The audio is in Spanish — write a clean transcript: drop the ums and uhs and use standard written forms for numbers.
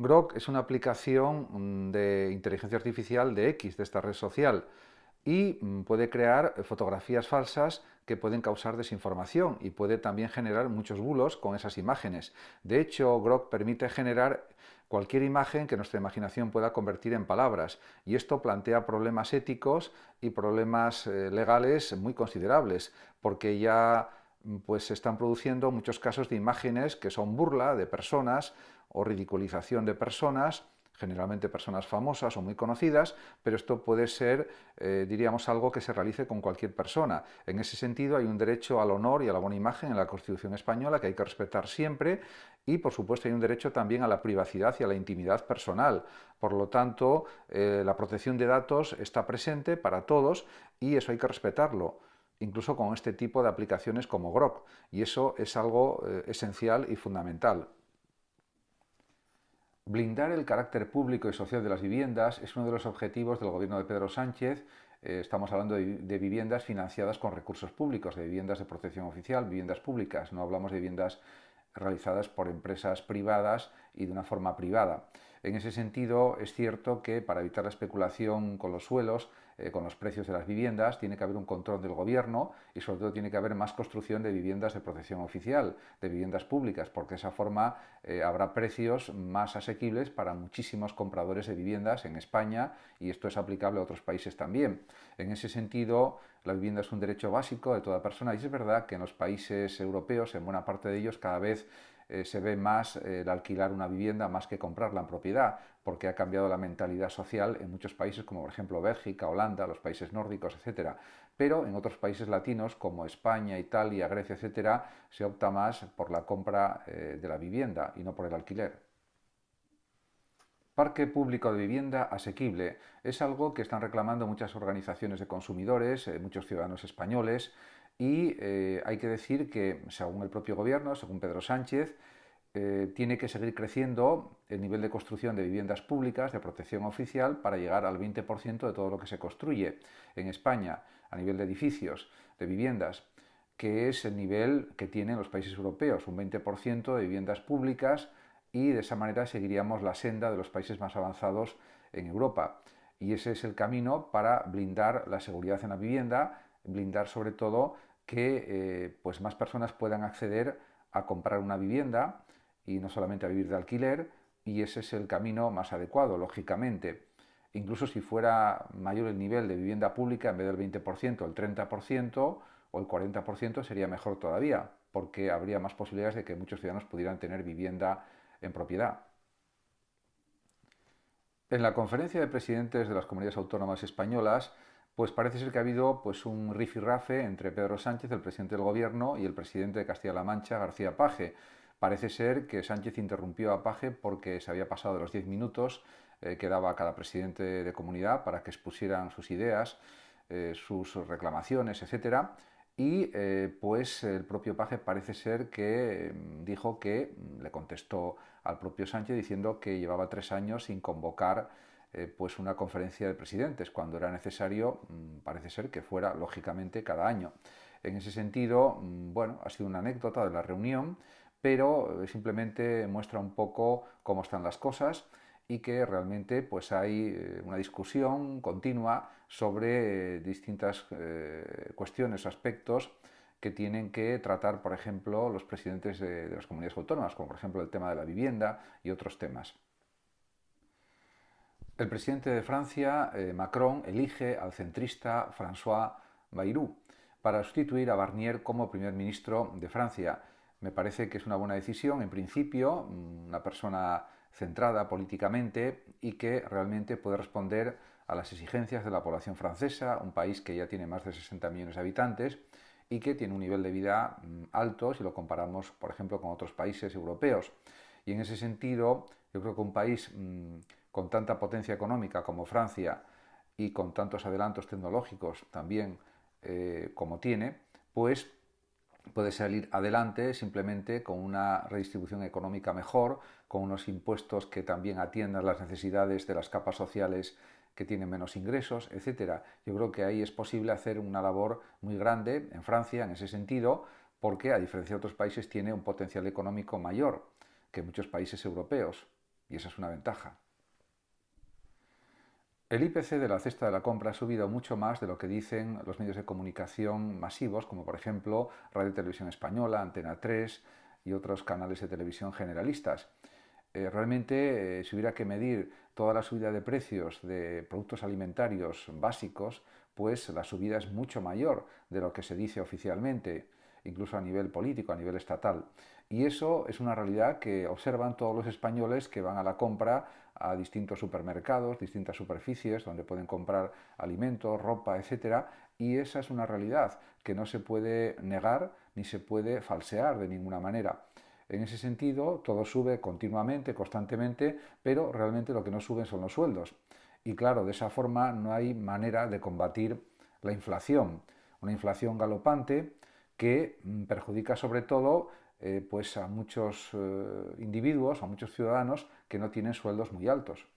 Grok es una aplicación de inteligencia artificial de X, de esta red social, y puede crear fotografías falsas que pueden causar desinformación y puede también generar muchos bulos con esas imágenes. De hecho, Grok permite generar cualquier imagen que nuestra imaginación pueda convertir en palabras, y esto plantea problemas éticos y problemas legales muy considerables, porque ya pues se están produciendo muchos casos de imágenes que son burla de personas o ridiculización de personas, generalmente personas famosas o muy conocidas, pero esto puede ser, diríamos, algo que se realice con cualquier persona. En ese sentido, hay un derecho al honor y a la buena imagen en la Constitución española que hay que respetar siempre, y, por supuesto, hay un derecho también a la privacidad y a la intimidad personal. Por lo tanto, la protección de datos está presente para todos y eso hay que respetarlo, incluso con este tipo de aplicaciones como Grok, y eso es algo esencial y fundamental. Blindar el carácter público y social de las viviendas es uno de los objetivos del gobierno de Pedro Sánchez. Estamos hablando de viviendas financiadas con recursos públicos, de viviendas de protección oficial, viviendas públicas. No hablamos de viviendas realizadas por empresas privadas y de una forma privada. En ese sentido, es cierto que para evitar la especulación con los suelos, con los precios de las viviendas, tiene que haber un control del gobierno y sobre todo tiene que haber más construcción de viviendas de protección oficial, de viviendas públicas, porque de esa forma habrá precios más asequibles para muchísimos compradores de viviendas en España, y esto es aplicable a otros países también. En ese sentido, la vivienda es un derecho básico de toda persona, y es verdad que en los países europeos, en buena parte de ellos, cada vez se ve más el alquilar una vivienda más que comprarla en propiedad, porque ha cambiado la mentalidad social en muchos países, como por ejemplo Bélgica, Holanda, los países nórdicos, etcétera. Pero en otros países latinos, como España, Italia, Grecia, etcétera, se opta más por la compra de la vivienda y no por el alquiler. Parque público de vivienda asequible es algo que están reclamando muchas organizaciones de consumidores, muchos ciudadanos españoles, y hay que decir que, según el propio gobierno, según Pedro Sánchez, tiene que seguir creciendo el nivel de construcción de viviendas públicas de protección oficial para llegar al 20% de todo lo que se construye en España a nivel de edificios, de viviendas, que es el nivel que tienen los países europeos, un 20% de viviendas públicas, y de esa manera seguiríamos la senda de los países más avanzados en Europa. Y ese es el camino para blindar la seguridad en la vivienda, blindar sobre todo que pues más personas puedan acceder a comprar una vivienda y no solamente a vivir de alquiler, y ese es el camino más adecuado, lógicamente. Incluso si fuera mayor el nivel de vivienda pública, en vez del 20%, el 30% o el 40% sería mejor todavía, porque habría más posibilidades de que muchos ciudadanos pudieran tener vivienda en propiedad. En la conferencia de presidentes de las comunidades autónomas españolas, pues parece ser que ha habido pues un rifirrafe entre Pedro Sánchez, el presidente del gobierno, y el presidente de Castilla-La Mancha, García Paje. Parece ser que Sánchez interrumpió a Paje porque se había pasado de los 10 minutos que daba a cada presidente de comunidad para que expusieran sus ideas, sus reclamaciones, etcétera. Y pues el propio Paje parece ser que dijo que le contestó al propio Sánchez diciendo que llevaba 3 años sin convocar pues una conferencia de presidentes, cuando era necesario, parece ser que fuera lógicamente cada año. En ese sentido, bueno, ha sido una anécdota de la reunión, pero simplemente muestra un poco cómo están las cosas y que realmente pues hay una discusión continua sobre distintas cuestiones o aspectos que tienen que tratar, por ejemplo, los presidentes de las comunidades autónomas, como por ejemplo el tema de la vivienda y otros temas. El presidente de Francia, Macron, elige al centrista François Bayrou para sustituir a Barnier como primer ministro de Francia. Me parece que es una buena decisión, en principio, una persona centrada políticamente y que realmente puede responder a las exigencias de la población francesa, un país que ya tiene más de 60 millones de habitantes y que tiene un nivel de vida alto si lo comparamos, por ejemplo, con otros países europeos. Y en ese sentido, yo creo que un país con tanta potencia económica como Francia y con tantos adelantos tecnológicos también como tiene, pues puede salir adelante simplemente con una redistribución económica mejor, con unos impuestos que también atiendan las necesidades de las capas sociales que tienen menos ingresos, etcétera. Yo creo que ahí es posible hacer una labor muy grande en Francia en ese sentido, porque a diferencia de otros países tiene un potencial económico mayor que muchos países europeos. y esa es una ventaja. El IPC de la cesta de la compra ha subido mucho más de lo que dicen los medios de comunicación masivos, como por ejemplo Radio y Televisión Española, Antena 3 y otros canales de televisión generalistas. Realmente, si hubiera que medir toda la subida de precios de productos alimentarios básicos, pues la subida es mucho mayor de lo que se dice oficialmente, incluso a nivel político, a nivel estatal. Y eso es una realidad que observan todos los españoles que van a la compra a distintos supermercados, distintas superficies donde pueden comprar alimentos, ropa, etcétera, y esa es una realidad que no se puede negar ni se puede falsear de ninguna manera. En ese sentido, todo sube continuamente, constantemente, pero realmente lo que no suben son los sueldos. Y claro, de esa forma no hay manera de combatir la inflación, una inflación galopante que perjudica sobre todo pues a muchos individuos, a muchos ciudadanos que no tienen sueldos muy altos.